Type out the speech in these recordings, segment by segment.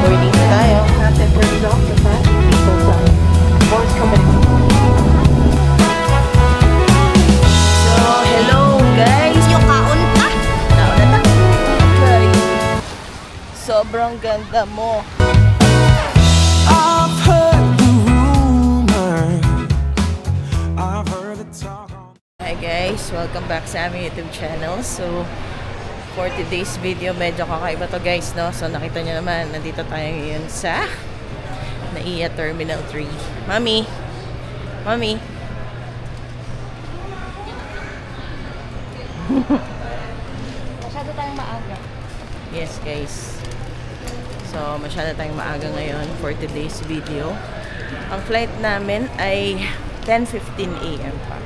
Boarding na tayo. After turns off the fast people side. Voice coming. So, hello guys! Yung kaon ka. Nauna na. Okay. Sobrang ganda mo. I've heard the rumor. I've heard the talk. Hi guys! Welcome back sa aming YouTube channel. So, for today's video, medyo kakaiba to guys, no? So, nakita nyo naman, nandito tayo ngayon sa NAIA Terminal 3. Mami! Mami! Masyado tayong maaga. Yes guys. So, masyado tayong maaga ngayon for today's video. Ang flight namin ay 10:15 AM pa.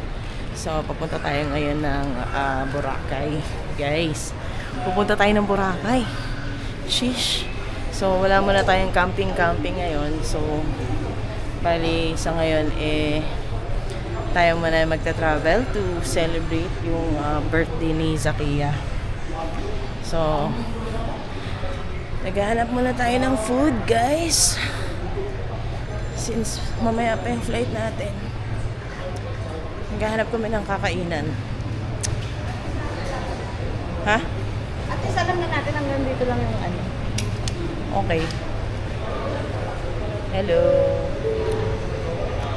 So, papunta tayo ngayon ng Boracay. Guys, pupunta tayo ng Boracay. Sheesh. So, wala muna tayong camping ngayon. So, bali sa ngayon tayo muna magta-travel to celebrate yung birthday ni Zakia. So, naghahanap muna tayo ng food, guys. Since mamaya pa yung flight natin. Naghahanap kami ng kakainan. Ha? At isa lang na natin hanggang dito lang yung ano. Okay. Hello.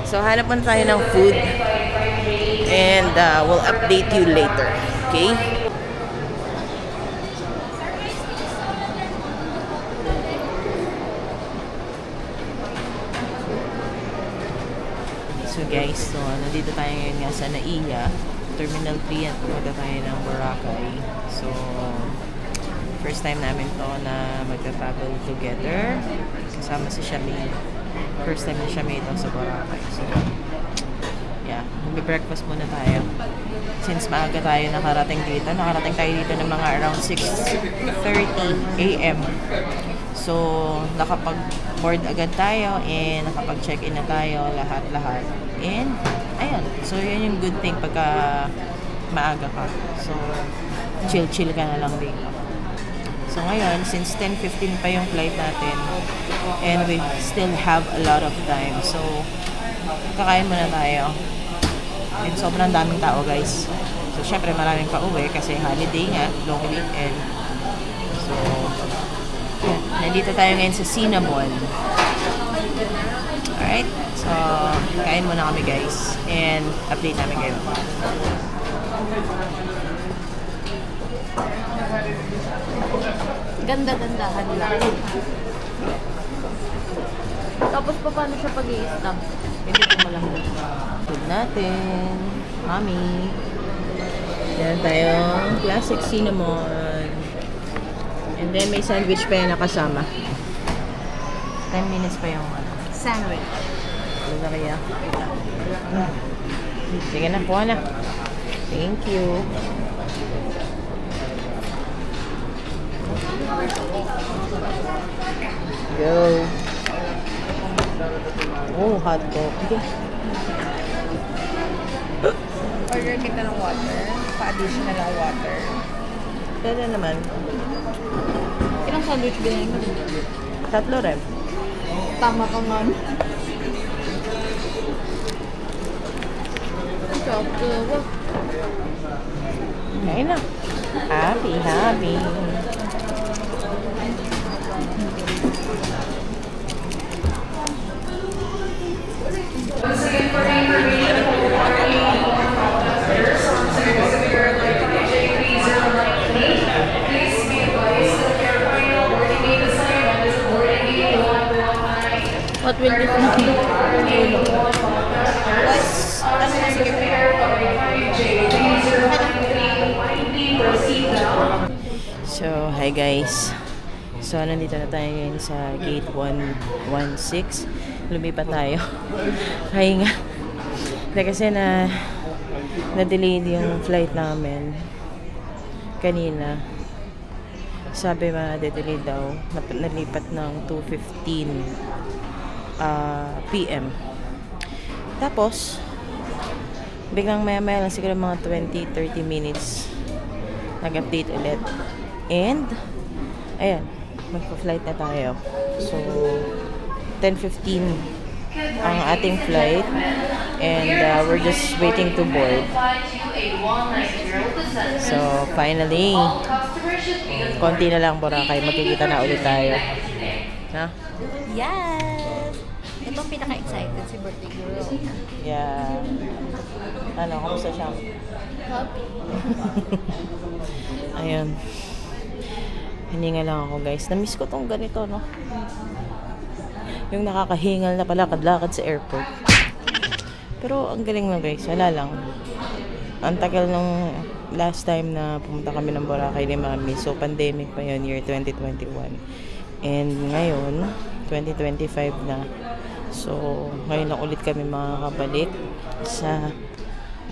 So, hanap muna tayo ng food. And we'll update you later. Okay? So guys, so nandito tayo ngayon nga sa NAIA Terminal 3 at pumunta tayo ng Boracay. So, first time namin to na magta-travel together. Kasama si Shamay. First time na Shamay ito sa Boracay. So, yeah, mag-breakfast muna tayo. Since maaga tayo nakarating dito. Nakarating tayo dito ng mga around 6:30 AM. So, nakapag-board agad tayo and nakapag-check-in na tayo lahat-lahat. And, ayun. So, yun yung good thing pagka maaga ka. So, chill-chill ka na lang dito. So, ngayon, since 10:15 pa yung flight natin and we still have a lot of time. So, kakain muna tayo. And sobrang daming tao, guys. So, syempre maraming pa-uwi kasi holiday nga, long weekend. So, nandito tayo ngayon sa Cinnamon. Alright? So, kain muna kami guys. And update namin kayo. Ganda-gandahan lang. Tapos pa paano siya pag-i-stamp? Hindi ko malamig. Food natin. Mami. Yan tayong classic cinnamon. And then may sandwich pa yan nakasama. 10 minutes pa yung Sandwich. ano na kaya? Sige na, kuha na. Thank you. Go. Oh, hot coffee. Order kita ng water. Pa-additional ng water. Pwede naman. Ilang sandwich binigay mo? 3 rin. Tama ka nga. Chocolate. Kain na. Happy, happy. Once again, for the information of all parking operators on service of your electric J3098, please be advised that your final boarding gate assignment is boarding gate 119. What will this be? So, hi guys. So, nandito na tayo ngayon sa gate 116. Lumipat tayo. Kaya nga. Kasi na-delayed yung flight namin kanina. Sabi ma-delay daw. Nalipat ng 2:15 PM. Tapos, biglang maya-maya lang siguro mga 20-30 minutes nag-update ulit. And, ayan. magpa-flight na tayo. So, 10:15 ang ating flight. And we're just waiting to board. So, finally, konti na lang Boracay. Magkikita na ulit tayo. Ha? Yes! Ito pinaka-excited si birthday girl. Yeah. Ano, kamusta siya? Happy. Ayun. Hininga lang ako, guys. Na-miss ko tong ganito, no? Yung nakakahingal na palakad-lakad sa airport. Pero ang galing lang, guys. Wala lang. Ang tagal nung last time na pumunta kami ng Boracay ni Mami. So, pandemic pa yun, year 2021. And ngayon, 2025 na. So, ngayon lang ulit kami makakabalik sa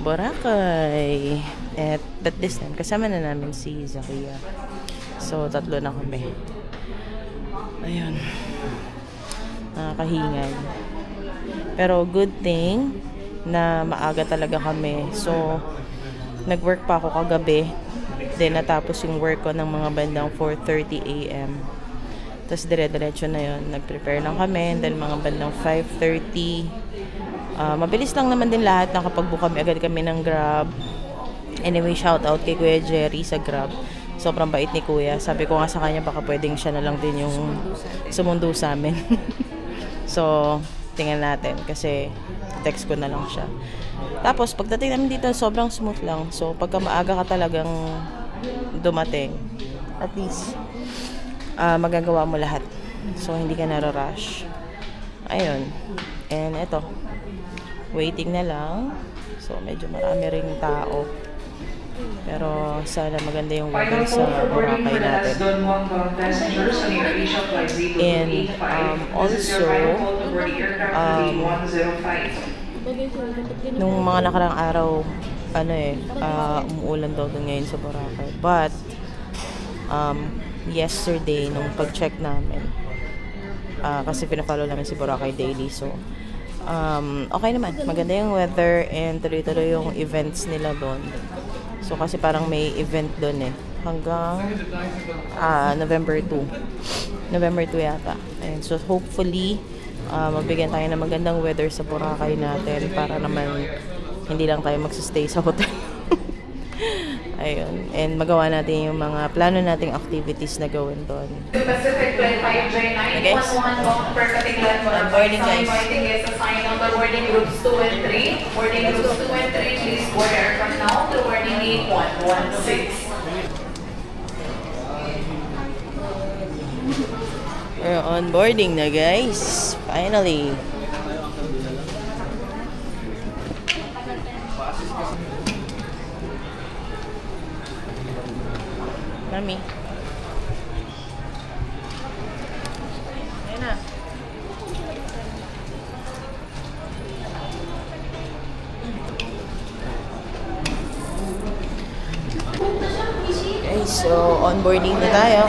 Boracay. But this time, kasama na namin si Zakia. So, 3 na kami. Ayun. Nakakahingal. Pero good thing na maaga talaga kami. So, nag-work pa ako kagabi. Then, natapos yung work ko ng mga bandang 4:30 AM. Tapos, dire-diretso na yun. Nag-prepare lang kami. And then, mga bandang 5:30. Mabilis lang naman din lahat. Nakapag-book kami agad kami ng Grab. Anyway, shout out kay Kuya Jerry sa Grab. Sobrang bait ni Kuya. Sabi ko nga sa kanya, baka pwedeng siya na lang din yung sumundo sa amin. So, tingnan natin. Kasi, text ko na lang siya. Tapos, pagdating namin dito, sobrang smooth lang. So, pagka maaga ka talagang dumating, at least, magagawa mo lahat. So, hindi ka nararush. Ayun. And, eto. Waiting na lang. So, medyo marami ring tao. Pero, sana maganda yung weather sa Boracay natin. And, also, nung mga nakarang araw, umuulan daw doon ngayon sa Boracay. But, yesterday, nung pag-check namin, kasi pina-follow namin si Boracay Daily, so, okay naman. Maganda yung weather and tuloy-tuloy yung events nila doon. So, kasi parang may event doon hanggang November 2. November 2 yata. And so, hopefully, mabigyan tayo ng magandang weather sa Boracay natin para naman hindi lang tayo magsistay sa hotel. Ayun. And magawa natin yung mga plano nating activities na gawin doon. Pacific Flight 5J9, Okay. 111 per Katiglan, Boarding, guys. Inviting guests assigned on the boarding groups 2 and 3. Boarding groups 2 and 3, please board aircraft now to boarding gate 116. We're on boarding na, guys. Finally. Mami. Ayan na. Okay, so onboarding na tayo.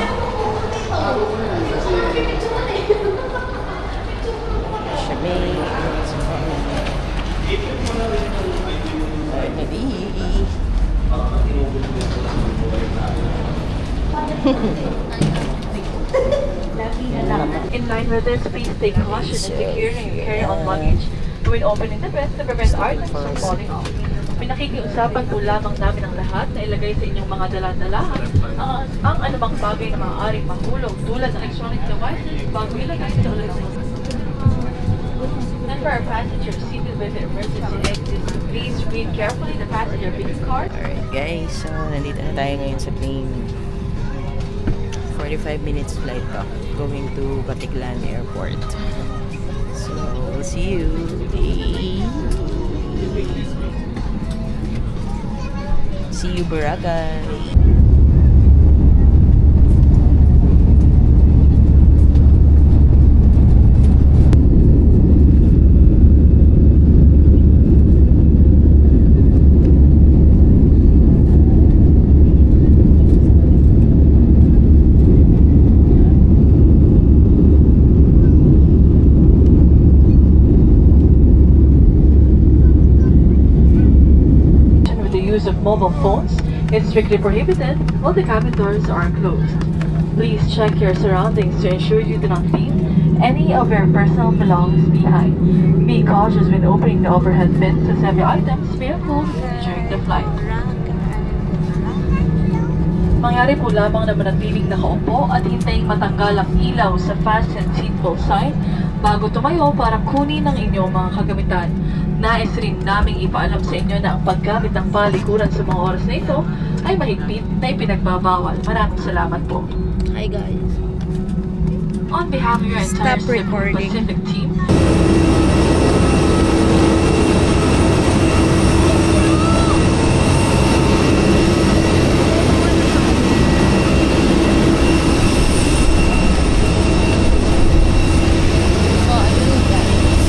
In line with this, please take caution in securing your carry-on luggage when opening the vest to prevent items from falling off. Pinakikiusapan po lamang namin ang lahat na ilagay sa inyong mga dala-dalahan ang anumang bagay na maaaring mahulog tulad ng electronic devices bago ilagay sa ulit. And for our passengers seated with the emergency exit, please read carefully the passenger booking card. Alright guys, so nandito na tayo ngayon sa plane. 45 minutes flight pa, going to Batiklan Airport. So, we'll see you. See you, Boracay. Of mobile phones, it's strictly prohibited while the cabin doors are closed. Please check your surroundings to ensure you do not leave any of your personal belongings behind. Be cautious when opening the overhead bins as heavy items may have moved during the flight. Mangyari po lamang na manatiling nakaupo at hintayin matanggal ang ilaw sa fasten seatbelt sign bago tumayo para kunin ang inyong mga kagamitan. Nais rin naming ipaalam sa inyo na ang paggamit ng palikuran sa mga oras na ito ay mahigpit na ipinagbabawal. Maraming salamat po. Hi guys. On behalf of your entire Stop Cebu recording. Pacific team, So, ayun guys.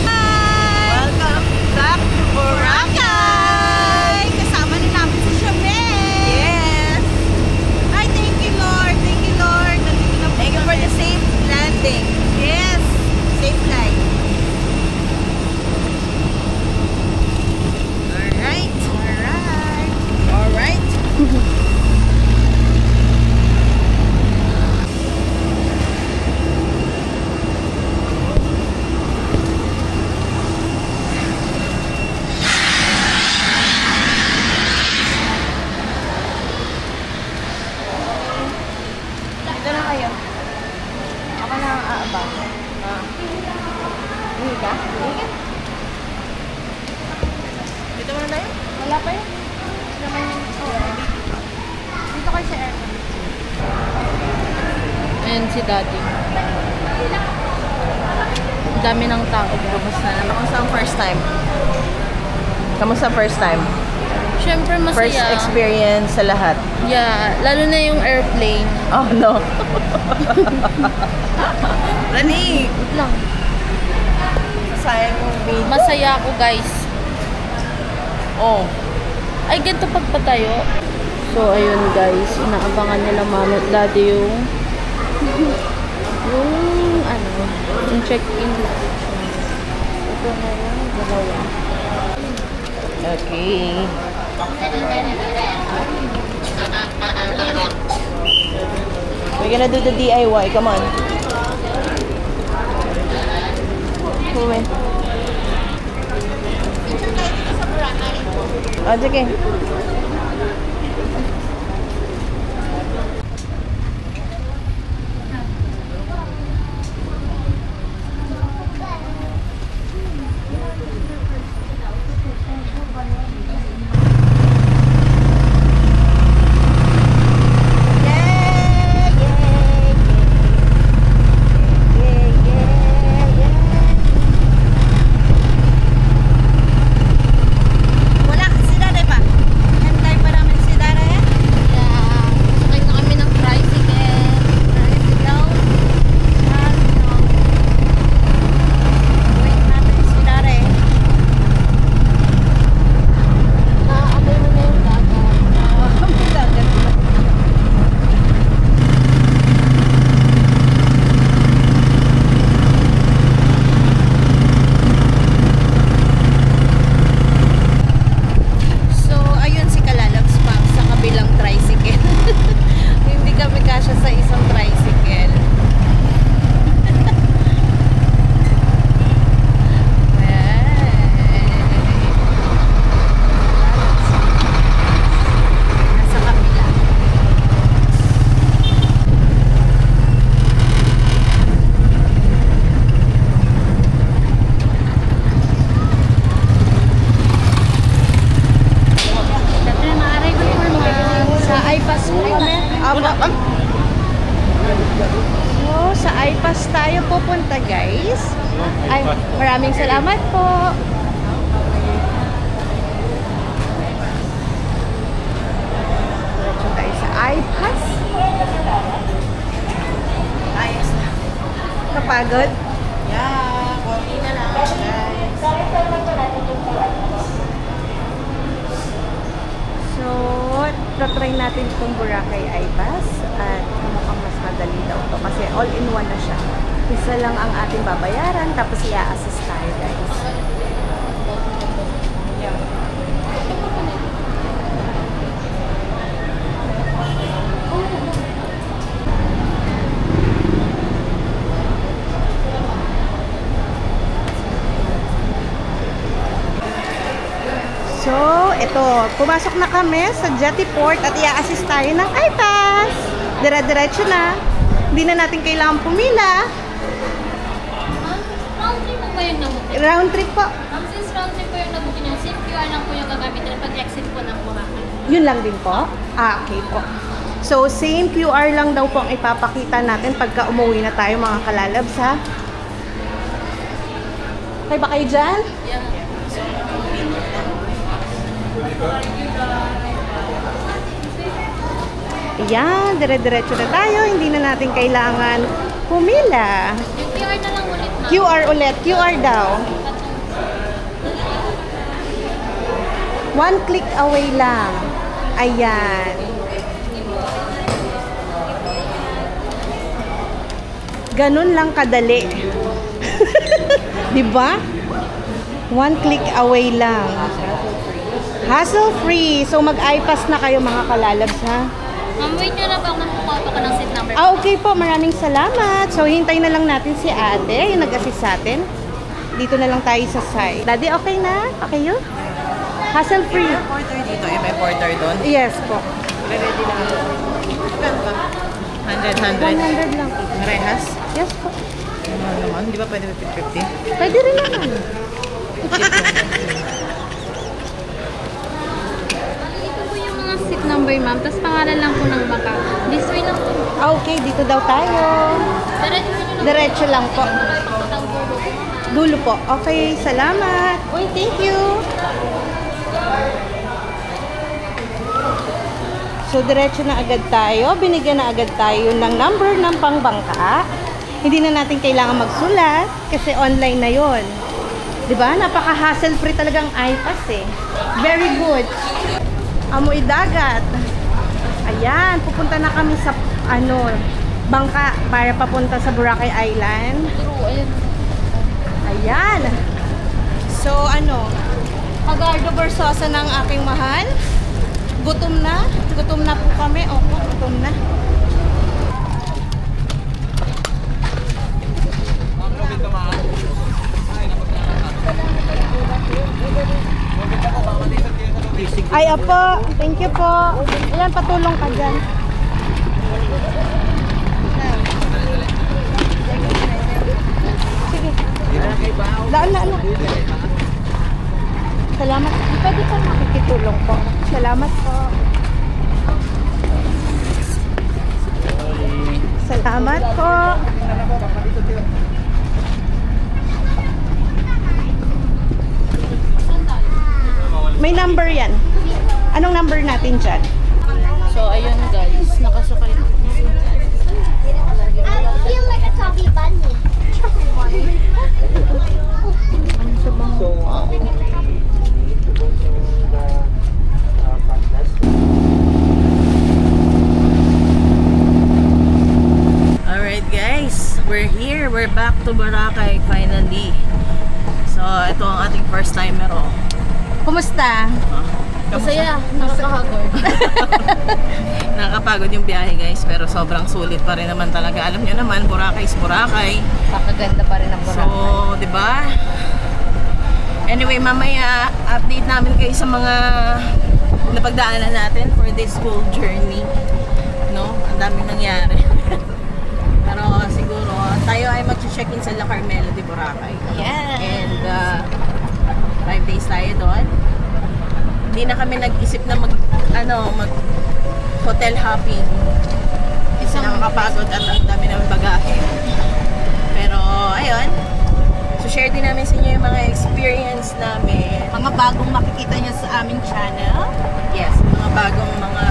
Welcome back to Boracay! Kasama na namin si Shamel! Yes! Ay, thank you Lord! Thank you Lord! Nandito na po Thank you for the safe landing. Yes! Safe flight. Alright! Alright! Alright! Dito na kayo. Ako na ang aabang. Hindi ka? Hindi ka? Dito muna tayo? Wala pa yun. Dito kayo sa aircon. Ayan si Daddy. Ang dami ng tao. Kamusta ang first time? Kamusta first time? Siyempre First masaya. experience sa lahat. Yeah, lalo na yung airplane. Oh no. Rani! Wait lang. Sayang yung video. Masaya ako guys. Oh. Ay, ganito pagpatayo. So, ayun guys. Inaabangan nila mami at daddy yung yung check-in luggage. Ito na yung dalawa. Okay. We're gonna do the DIY. Come on. Who win? Oh, sige. Wala kasi na, diba? Hantay pa namin si Dara yan. Yeah. Sakay na kami ng tricycle. Wait natin si Dara eh. Naamoy mo na yung dagat. So, ayun si Kalalabs pa sa kabilang tricycle. Hindi kami kasya sa isang tricycle. Nasa kabila. Dati na maaray ko sa iPass mo kami. So, sa iPass tayo pupunta, guys. Ay, maraming salamat po. Diretso tayo sa iPass. Ayos na. Kapagod? Yeah, konti na lang, guys. So, tatry natin itong Boracay iPass at mukhang mas madali daw to kasi all-in-one na siya. Isa lang ang ating babayaran tapos i-assist tayo, guys. ito, pumasok na kami sa Jetty Port at i-assist tayo ng iPass. Dire-diretso na. Hindi na natin kailangan pumila. Round trip po ba yung nabutin? Round trip po. Since round trip po yung nabutin niya, same QR lang po yung gagamitin pag-exit po ng Boracay. Yun lang din po? Okay po. So, same QR lang daw po ang ipapakita natin pagka umuwi na tayo mga kalalabs, ha? Okay ba kayo dyan? Yeah. Ayan, dire-diretso na tayo. Hindi na natin kailangan pumila. Yung QR na lang ulit, ma'am. QR ulit. QR daw. One click away lang. Ayan. Ganun lang kadali. Diba? One click away lang. Hassle-free. So, mag-iPass na kayo mga kalalabs, ha? Ma'am, wait nyo na ba kung makukuha ko ng seat number? Okay po. Maraming salamat. So, hintay na lang natin si ate, yung nag-assist sa atin. Dito na lang tayo sa side. Daddy, okay na? Okay yun? Hassle-free. Porter dito. May porter doon. Yes po. Ready lang. 100. 100 lang. Marehas? Yes po. Ano naman? Di ba pwede 50? Pwede rin naman. Ito po yung mga seat number, ma'am. Tapos pangalan lang po ng Macau. This way lang po. Okay, dito daw tayo. Diretso lang po. Dulo po. Okay, salamat. Uy, thank you. So, diretso na agad tayo. Binigyan na agad tayo ng number ng pangbangka. Hindi na natin kailangan magsulat kasi online na yon. Diba? Napaka-hassle-free talagang iPass eh. Very good. Amoy dagat. Ayan, pupunta na kami sa bangka para papunta sa Boracay Island. Ayan. So, Agardo Versosa ng aking mahal. Gutom na. Gutom na po kami. Opo, gutom na. Ay, apo. Thank you po. Ayan, patulong ka dyan. Sige. Daan na, Salamat. Pwede po makikitulong po. Salamat po. Salamat po. May number yan. Anong number natin dyan? So, ayun guys. Nakasakay na kami. I feel like a chubby bunny. Alright guys, we're here. We're back to Boracay finally. So, ito ang ating first timer. Kumusta? Masaya. Nakakahagod. Nakakapagod yung biyahe guys, pero sobrang sulit pa rin naman talaga. Alam nyo naman, Boracay is Boracay. Pakaganda pa rin ang Boracay. So, di ba? Anyway, mamaya update namin kayo sa mga napagdaanan natin for this whole journey. No? Ang daming nangyari. Pero siguro, tayo ay mag-check-in sa La Carmela de Boracay. Yes. And 5 days tayo doon. Hindi na kami nag-isip na mag hotel hopping. Kasi nakakapagod at ang dami ng bagahe. Pero, ayun. So, share din namin sa inyo yung mga experience namin. Mga bagong makikita niya sa aming channel. Yes, mga bagong mga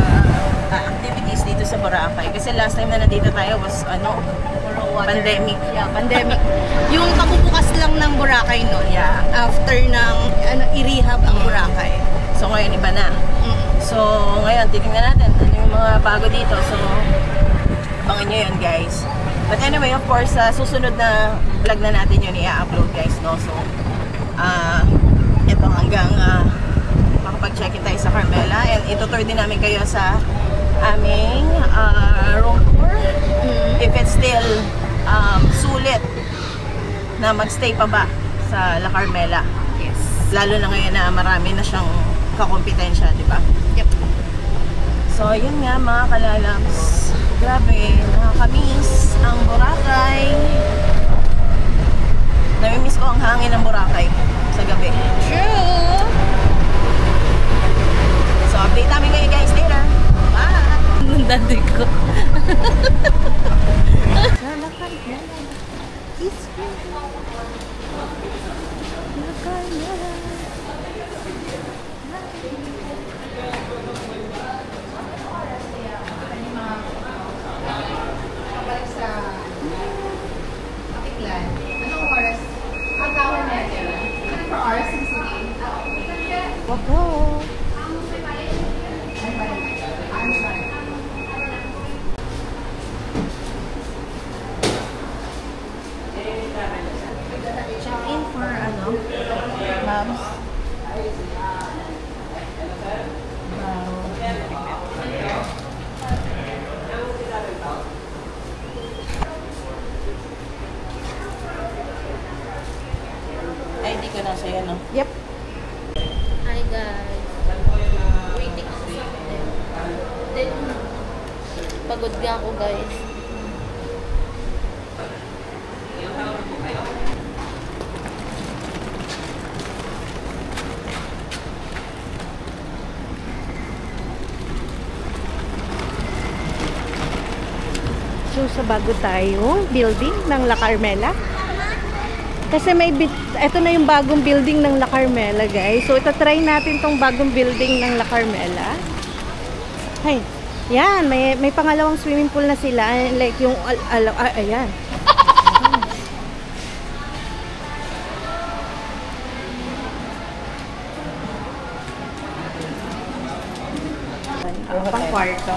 activities dito sa Boracay. Kasi last time na nandito tayo was, pandemic. Yeah, pandemic. Yung pagbubukas lang ng Boracay no. Yeah. After ng i-rehab ang Boracay. So, ngayon iba na. So, ngayon, titingnan natin ano yung mga bago dito. So, abangan nyo yun, guys. But anyway, of course, susunod na vlog na natin yun i-upload, guys, no? So, ito hanggang makapag-check-in tayo sa Carmela. And itutour din namin kayo sa aming room tour. If it's still sulit na magstay pa ba sa La Carmela. Yes. Lalo na ngayon na marami na siyang kakompetensya, di ba? Yep. So, yun nga mga kalalams. Grabe, nakakamiss ang Boracay. Namimiss ko ang hangin ng Boracay sa gabi. True! So, update namin kayo guys later. Bye! Ang dati ko. Pabalik sa Atiklan. Anong oras? Ang tawag na yan. Anong oras? Sige. Wako! Check-in for ano? Mams. Ay, di ko na sa'yo, no? Yep. Hi guys. Waiting ako sa hotel. Then, pagod nga ako guys. So, sa bago tayong building ng La Carmela. Kasi ito na yung bagong building ng La Carmela, guys. So, itatry natin tong bagong building ng La Carmela. Hay, yan. May pangalawang swimming pool na sila. Like yung, ayan. Pang kwarto.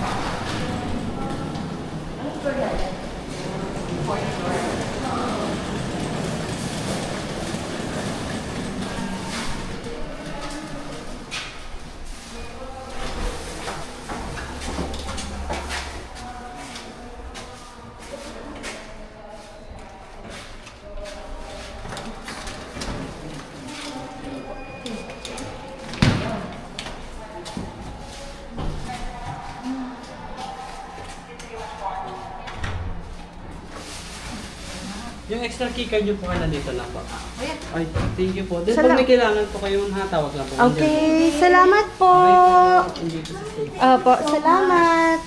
Yung extra keycard nyo po kayo nandito lang po. Ayan. Ay, thank you po. Then Salam- pag may kailangan po kayo, tawag lang po. Okay, salamat po. Okay po. Nandito sa stage. Opo, salamat.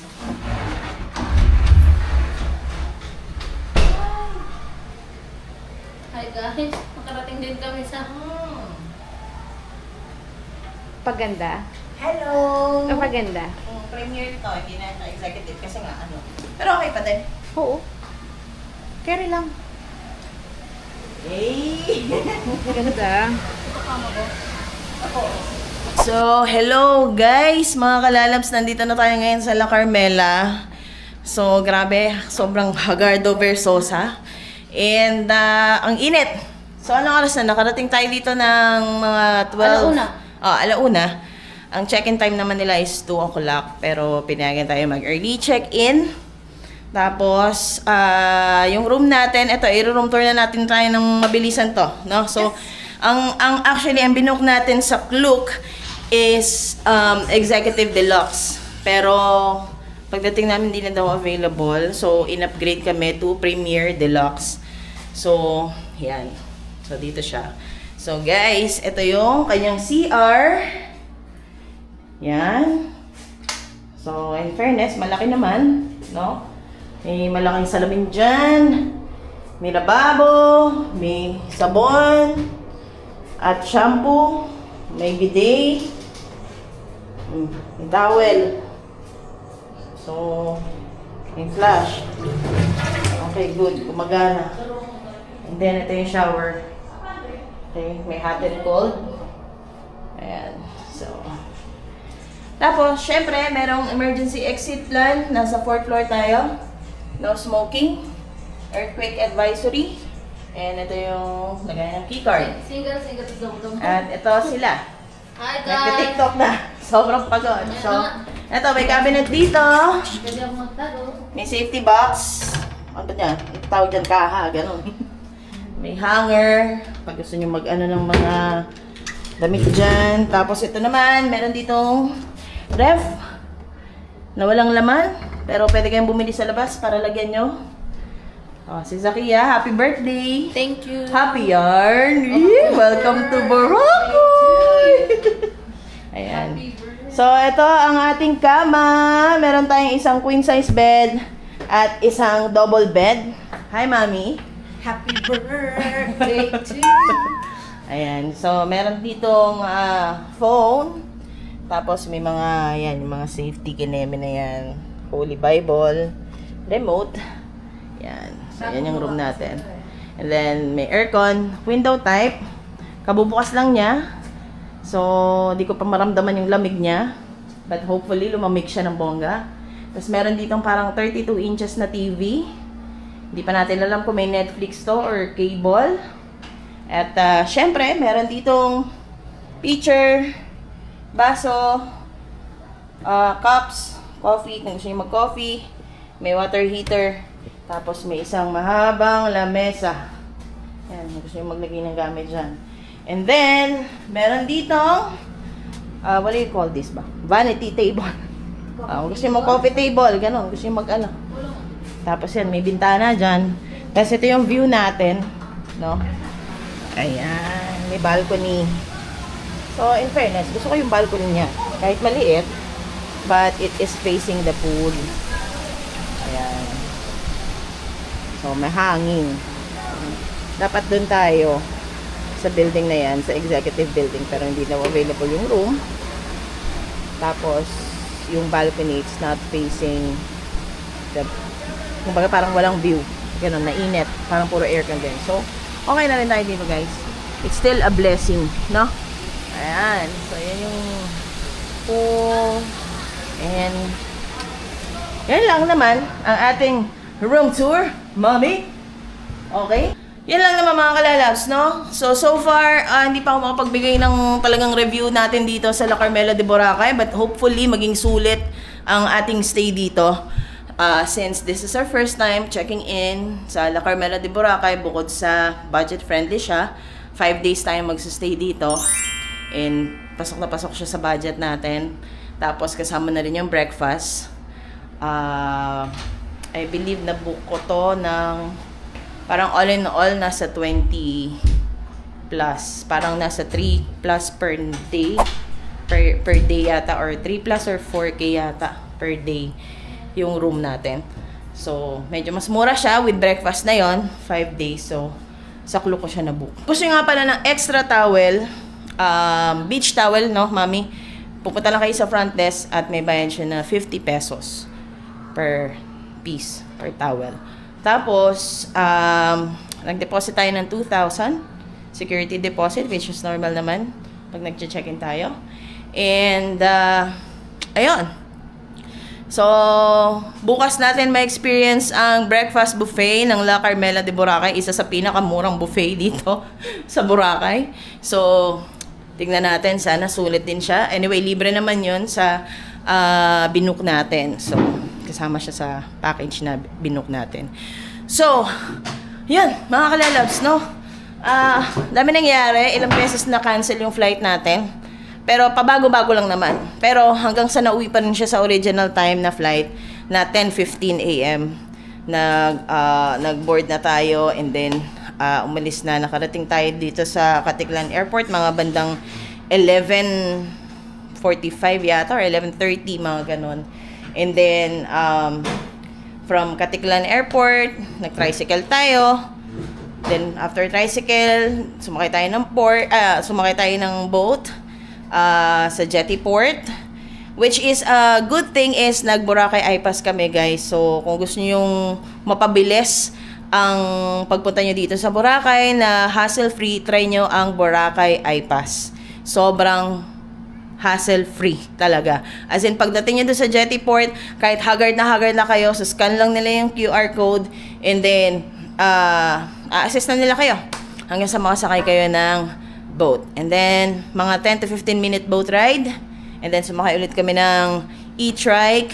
Hi guys. Nakarating din kami sa... Paganda. Hello! Paganda. Premiere to, hindi na executive kasi nga ano. Pero okay pa din. Oo. Carry lang. Hey! Ganda. So, hello guys! Mga kalalabs, nandito na tayo ngayon sa La Carmela. So, grabe, sobrang Hagardo Versosa. And, ang init. So, anong oras na? Nakarating tayo dito ng mga 12... Alauna. Alauna. Ang check-in time naman nila is 2 o'clock. Pero, pinayagan tayo mag-early check-in. Tapos, yung room natin, ito, i-room tour na natin tayo ng mabilisan to, no? So, actually, ang binook natin sa Klook is Executive Deluxe. Pero, pagdating namin, hindi na daw available. So, in-upgrade kami to Premier Deluxe. So, yan. So, dito siya. So, guys, ito yung kanyang CR. Yan. So, in fairness, malaki naman, no? May malaking salamin dyan. May lababo. May sabon. At shampoo. May bidet. May towel. So, may flash. Okay, good. Gumagana. And then, ito yung shower. Okay, may hot and cold. Ayan. So, tapos, syempre, merong emergency exit plan. Nasa 4th floor tayo. No smoking. Earthquake advisory. And ito yung lagay ng keycard. Single. At ito sila. Hi guys. Nagka-tiktok na. Sobrang pagod. So, ito, may cabinet dito. Pwede ako magtago. May safety box. Ano ba niya? Tawag dyan kaha. Ganun. May hanger. Pag gusto nyo mag-ano ng mga Damit dyan. Tapos ito naman, meron ditong ref na walang laman. Pero pwede kayong bumili sa labas para lagyan nyo. Oh, si Zakia, happy birthday! Thank you. Happy yarn! Welcome to Boracay! Ayan. So, ito ang ating kama. Meron tayong isang queen size bed at isang double bed. Hi, Mami! Happy birthday to you! Ayan. So, meron ditong phone. Tapos, may mga, yan, yung mga safety kineme na yan. Holy Bible. Remote. Yan. So, yan yung room natin. And then, may aircon. Window type. Kabubukas lang niya. So, di ko pa maramdaman yung lamig niya. But hopefully, lumamig siya ng bongga. Tapos, meron ditong parang 32 inches na TV. Hindi pa natin alam kung may Netflix to or cable. At, syempre, meron ditong pitcher, baso, cups, coffee, kung gusto nyo mag-coffee. May water heater. Tapos, may isang mahabang lamesa. Yan, kung gusto nyo maglagay ng gamit dyan. And then, meron ditong, what do you call this ba? Vanity table. Kung gusto nyo mag-coffee table, gano'n. Gusto nyo mag-ano. Tapos yan, may bintana dyan. Tapos ito yung view natin. No? Ayan, may balcony. So, in fairness, gusto ko yung balcony niya. Kahit maliit, but it is facing the pool. Ayan. So, may hangin. Dapat dun tayo sa building na yan, sa executive building, pero hindi na available yung room. Tapos, yung balcony, it's not facing the, kumbaga parang walang view. Ganun, nainit. Parang puro aircon din. So, okay na rin tayo dito, guys. It's still a blessing, no? Ayan. So, yan yung pool. And, yan lang naman ang ating room tour, Mommy. Okay? Yan lang naman mga kalalabs, no? So far, hindi pa ako makapagbigay ng talagang review natin dito sa La Carmela de Boracay. But hopefully, maging sulit ang ating stay dito. Since this is our first time checking in sa La Carmela de Boracay, bukod sa budget-friendly siya, 5 days tayo magsistay dito. And pasok na pasok siya sa budget natin. Tapos kasama na rin yung breakfast. I believe na book ko to ng parang all in all nasa 20 plus. Parang nasa 3 plus per day. Per day yata, or 3 plus or 4K yata per day yung room natin. So, medyo mas mura siya with breakfast na yon, 5 days. So, saklo ko siya na book. Gusto nga pala ng extra towel, beach towel, no, Mami? Pupunta lang kayo sa front desk at may bayan siya na 50 pesos per piece, per towel. Tapos, nag-deposit tayo ng 2,000 security deposit, which is normal naman pag nag-check-in tayo. And, ayun. So, bukas natin ma-experience ang breakfast buffet ng La Carmela de Boracay. Isa sa pinakamurang buffet dito sa Boracay. So, tingnan natin. Sana sulit din siya. Anyway, libre naman yun sa binook natin. So, kasama siya sa package na binook natin. So, yun, mga kalalabs, no? Dami nangyari. Ilang beses na cancel yung flight natin. Pero pabago-bago lang naman. Pero hanggang sa nauwi pa rin siya sa original time na flight na 10:15 AM. Nag-board na tayo and then umalis na. Nakarating tayo dito sa Caticlan Airport mga bandang 11:45 yata or 11:30, mga ganon. And then from Caticlan Airport, nag-tricycle tayo. Then after tricycle, sumakay tayo ng boat sa Jetty Port, which is a good thing is nag-Boracay I-Pass kami, guys. So kung gusto niyo yung mapabilis ang pagpunta nyo dito sa Boracay na hassle-free, try nyo ang Boracay I-Pass. Sobrang hassle-free talaga. As in, pagdating nyo doon sa Jetty Port, kahit haggard na kayo, so scan lang nila yung QR code and then assist na nila kayo hanggang sa makasakay kayo ng boat. And then, mga 10 to 15 minute boat ride. And then, sumakay ulit kami ng e-trike.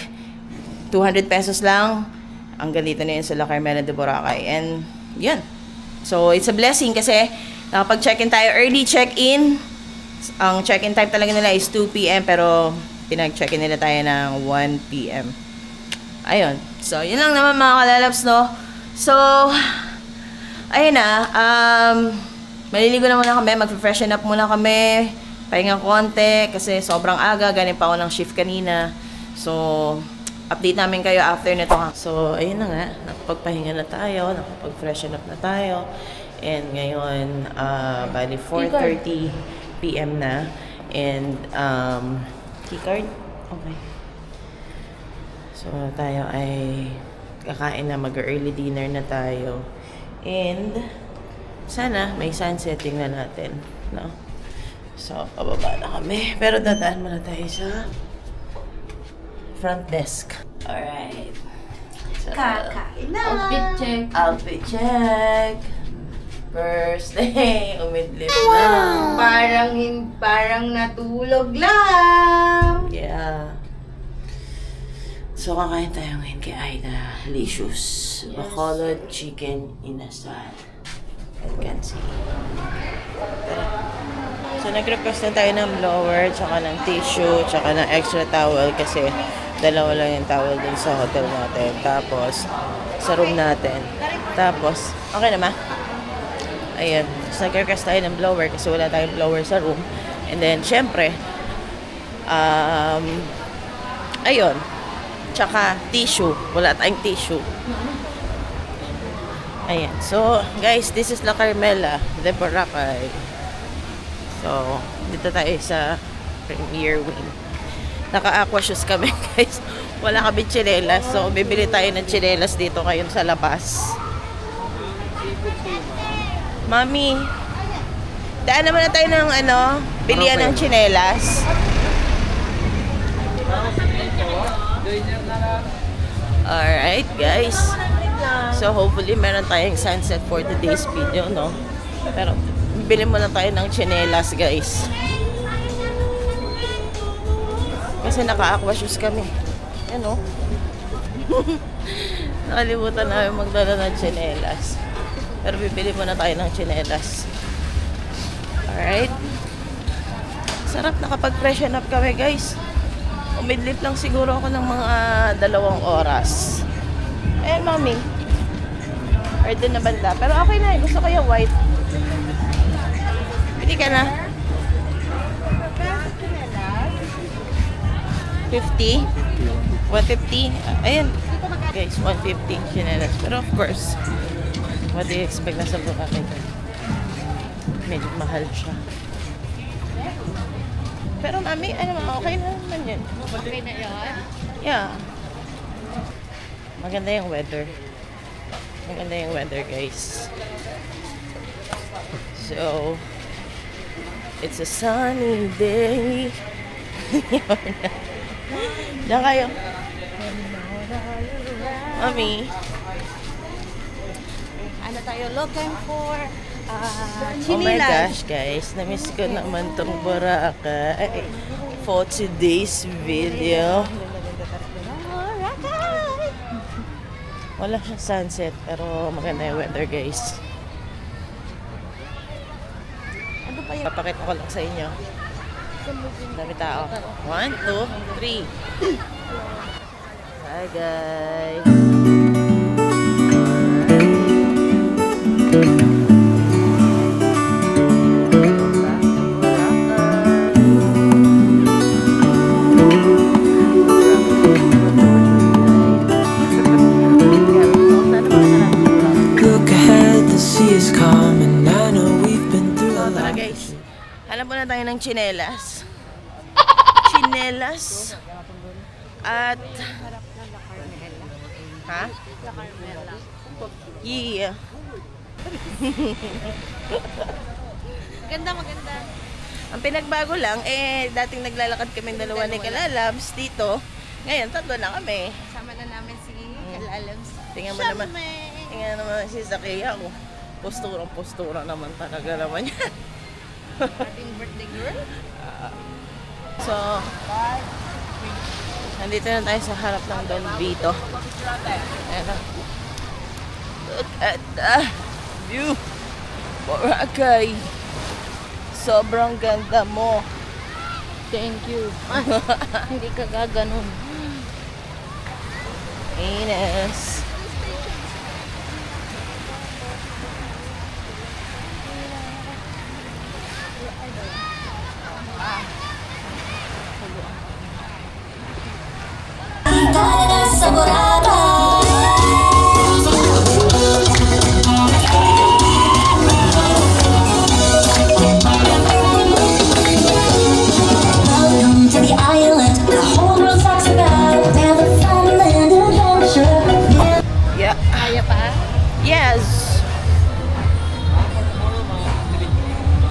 200 pesos lang. Ang ganito na yun sa La Carmela de Boracay. And, yun. So, it's a blessing kasi pag check-in tayo, early check-in Ang check-in time talaga nila is 2 p.m. pero pinag-check-in nila tayo ng 1 p.m. Ayun. So, yun lang naman mga kalalabs, no? So, ayun na. Maliligo na muna kami. Mag-freshen up muna kami. Pahinga konti kasi sobrang aga. Galing pa ako ng shift kanina. So, update namin kayo after nito. So, ayun na nga. Nakapagpahinga na tayo. Nakapag-freshen up na tayo. And ngayon, bali 4:30 p.m. na. And, keycard? Okay. So, tayo ay kakain na. Mag-early dinner na tayo. And, sana may sunset. Tingnan natin. No? So, pababa na kami. Pero dadaan muna tayo sa front desk. Alright. So, Kakain na. Outfit check. Outfit check. First day. Umidlip na. Parang natulog lang. Yeah. So, kakain tayo ngayon kay Aida. Licious. Bacolod chicken inasal. You can see. So, nag-request na tayo ng blower, tsaka ng tissue, tsaka ng extra towel kasi dalawa lang yung towel dun sa hotel natin. Tapos, sa room natin. Tapos, okay naman. Ayan. So, nag-request tayo ng blower kasi wala tayong blower sa room. And then, syempre, ayun. Tsaka, tissue. Wala tayong tissue. Ayan. So, guys, this is La Carmela de Boracay. So, dito tayo sa Premier Wing. Naka-aqua shoes kami, guys. Wala kami tsinelas. So, bibili tayo ng tsinelas dito ngayon sa labas. Mami, daan naman na tayo ng bilian ng tsinelas. Alright, guys. So, hopefully, meron tayong sunset for today's video, no? Pero, bili muna tayo ng tsinelas, guys. Kasi naka-aqua shoes kami. Ano? Nakalimutan namin magdala ng tsinelas. Pero bibili muna tayo ng tsinelas. Alright. Sarap, nakapag-freshen up kami, guys. Umidlip lang siguro ako ng mga 2 oras. Eh, mami. Or doon na banda. Pero okay na, gusto ko yung white. Pili ka na. 50? 150? Ayan. Guys, 150 chinelas. Pero of course, what do you expect na sa Boracay? Medyo mahal siya. Pero mami, okay na naman yan. Okay na yun? Yeah. Maganda yung weather. Maganda yung weather, guys. So, it's a sunny day. Diyan kayo. Mami. Ano tayo looking for? Oh my gosh, guys. Na-miss ko naman tong Boracay for today's video. Wala siyang sunset, pero maganda yung weather, guys. Ano pa yung papakita ko lang sa inyo? Dami tao. 1, 2, 3. Hi, guys. Alam mo na tayo ng tsinelas. Tsinelas. At ha? Yeah. Maganda. Ang pinagbago lang, dating naglalakad kami dalawa ni Kalalabs dito. Ngayon, 3 na kami. Kasama na namin si Kalalabs. Tingnan mo naman. Tingnan naman si Zakia. Postura naman talaga naman yan. Ating birthday girl. So, nandito na tayo sa harap ng Don Vito. Ayan na. Look at the view. Boracay. Sobrang ganda mo. Thank you. Hindi ka gaganon. Ines. Yeah. Kaya pa? Yes.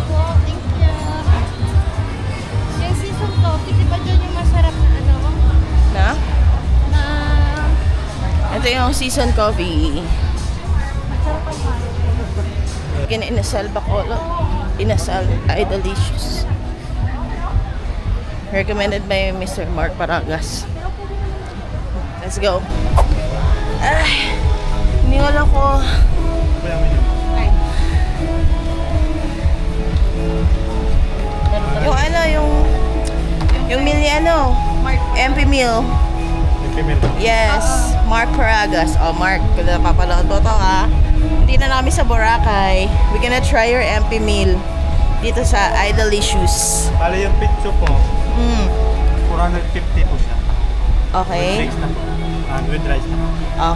Po, thank you. Yung season coffee, di ba dyan yung masarap na ano? Na? Na Ito yung season coffee. masarap ang kain. Inasal Bacolod. Inasal ay delicious. Recommended by Mr. Mark Paragas. Let's go. Ay, niwala ko. Yung ano, yung meal ni ano? MP meal. Yes, Mark Paragas. Oh, Mark, kung napapanood mo to ha. Hindi na namin sa Boracay. We're gonna try your MP meal dito sa Idolicious. Bali yung pizza po, 450 po siya. Okay. With rice na po. And with rice na po.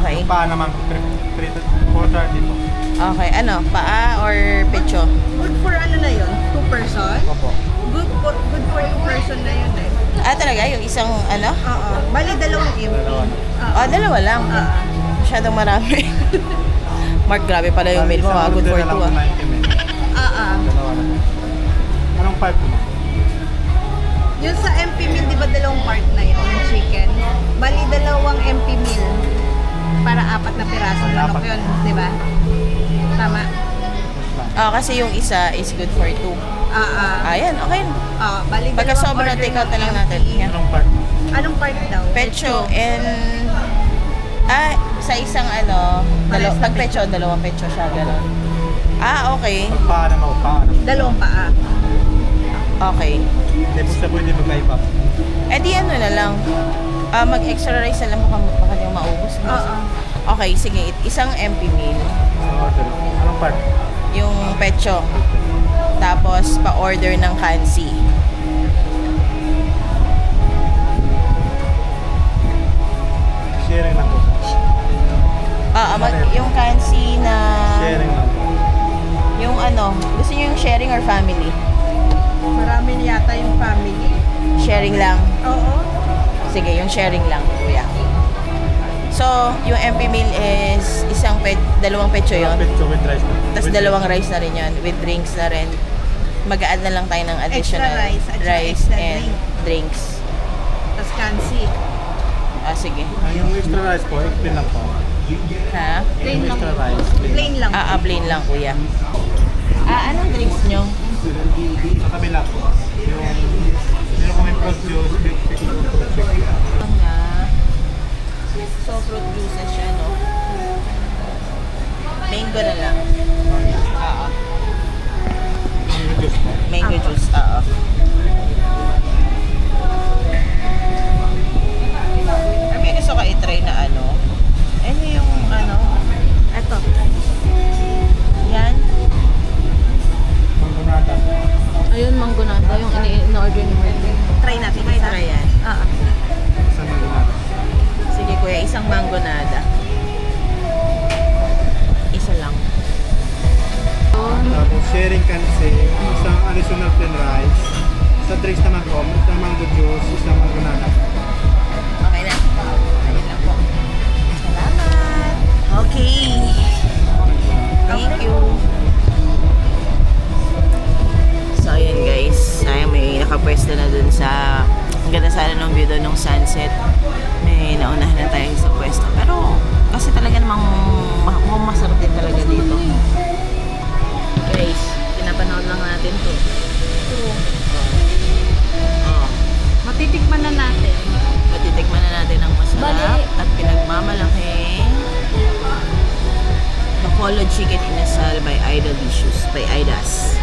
Okay. Yung paa naman po, 430 po. Okay, ano? Paa or pecho? Good for ano na yun? 2 person? Opo. Good for 2 person na yun eh. Ah, talaga? Yung isang ano? Oo. Bali, 2 empty. Dalawa na. Ah, dalawa lang. Masyadong marami. Mark, grabe pala yung meal mo. Isang Good for order na two lang ah. po 90 minutes. Dalawa na. Anong part po mo? Yung sa MP meal, di ba 2 part na yun? Yung chicken. Bali, 2 MP meal. Para 4 na piraso. Manok yun, di ba? Tama. Ah, kasi yung isa is good for two. Ayan, okay. Bali, Pagka 2 sobra, order take out na lang ng natin. MP. Yeah. Anong part mo? Anong part daw? Pecho and... sa isang ano, pag pecho, 2 pecho siya, gano'n. Ah, okay. Pag paa naman, paa naman. 2 paa. Okay. Hindi po siya pwede magkaiba. Eh di ano na lang. Mag-extra rice na lang baka di maubos. Okay, sige. Isang MP meal. Order. Anong part? Yung pecho. Tapos pa-order ng kansi. Sharing lang po. Yung kansi na... Sharing lang po. Yung ano, gusto niyo yung sharing or family? Marami yata yung family. Sharing lang. Oo. Sige, yung sharing lang, kuya. So, yung MP meal is 2 pecho yun. Pizza with rice na. Tapos 2 rice na rin yun. With drinks na rin. Mag-a-add na lang tayo ng additional Extra rice at saka rice extra and drinks. Tapos kansi. Sige. Yung extra rice po, explain lang po. Ha? Yung extra rice. Plain lang. Plain lang, kuya. Anong drinks nyo? Sa kabila po. Yung meron kami fruit juice, fruit juice. So, fruit juices siya, no? Mango na lang. Mango juice po. Mango juice, May gusto ka i-try na ano? Ano yung ano? Ito. Yan? Mangonada. Ayun, manggonada, yung in-order ni Martin. Try natin. Try yan. Sa mangonada. Sige kuya, isang mangonada. Isa lang. Tapos sharing kansi, isang additional plain rice. Sa drinks naman po, isang mango juice, isang mangonada. Okay na. Ayun lang po. Salamat. Okay. Thank you. So, ayun guys. May nakapwesto na dun sa... Ang ganda sana ng view doon ng sunset. May naunahan na tayo sa pwesto. Pero, kasi talaga namang mukhang masarap din talaga dito. Guys, pinapanood lang natin to. Matitikman na natin. Matitikman na natin ang masarap at pinagmamalaking Bacolod Chicken Inasal by Idolicious, by Idas.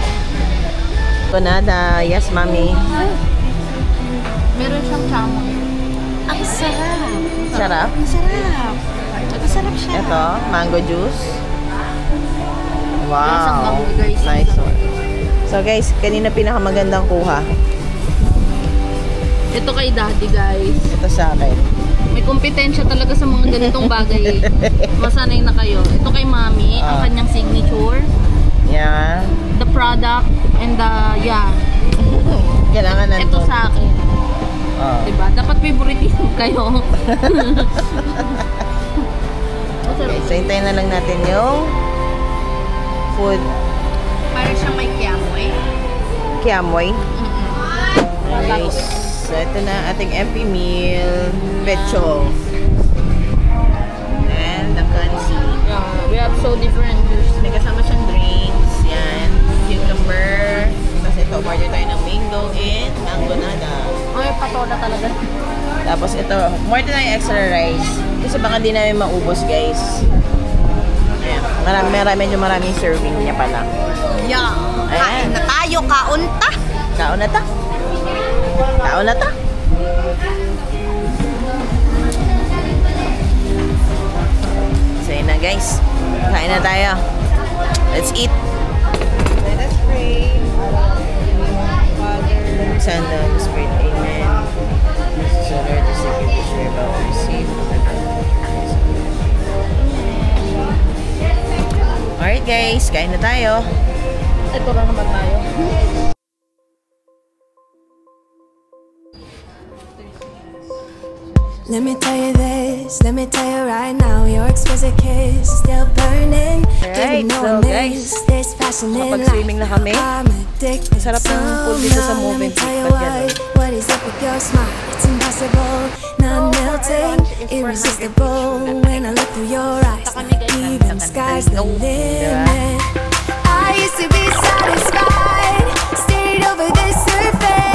Tonada. Yes, mami. Meron siyang chamoy. Ang sarap. Sarap. Ang sarap. Masarap siya. Ito, mango juice. Lasang Wow. mango, guys. Nice one. So guys, kanina pinakamagandang kuha. Ito kay daddy, guys. Ito sa akin. May kompetensya talaga sa mga ganitong bagay. Masanay na kayo. Ito kay mami, ang kanyang signature. Yeah. The product and the, Kailangan nandun. ito sa akin. Diba? Dapat favorite kayo. Okay, so hintayin na lang natin yung food. Parang siya may kiamoy. Kiamoy. Guys, so ito na ating MP meal. Pecho. And the kansi. Yeah, we have so different juice. May kasama siyang drinks. Yan. Cucumber. Tapos ito, order tayo ng mango and mango nada. Ay, patola talaga. Tapos ito, more tayo extra rice. Kasi baka di namin maubos, guys. Ayan. Medyo maraming serving niya pala. Yeah. Kain Ayan. na tayo, kaunta. Kaon na ta. Kaon na ta. So yun na, guys. Kain na tayo. Let's eat. Let us pray. Father, Son, and Holy Spirit. Amen. So Lord, the secret which we are about to receive. Alright guys, kain na tayo. Ito na naman tayo. Let me tell you this, let me tell you right now, your exquisite kiss is still burning. Alright, so guys, this passion in makapag-swimming na kami. I'm addicted. Sarap ng pool dito sa Let Movenpick. me tell you Ba't ganun? what is up with your smile? It's impossible, not melting, irresistible. When I look through your eyes, even sky's the limit. I used to be satisfied, stayed over the surface.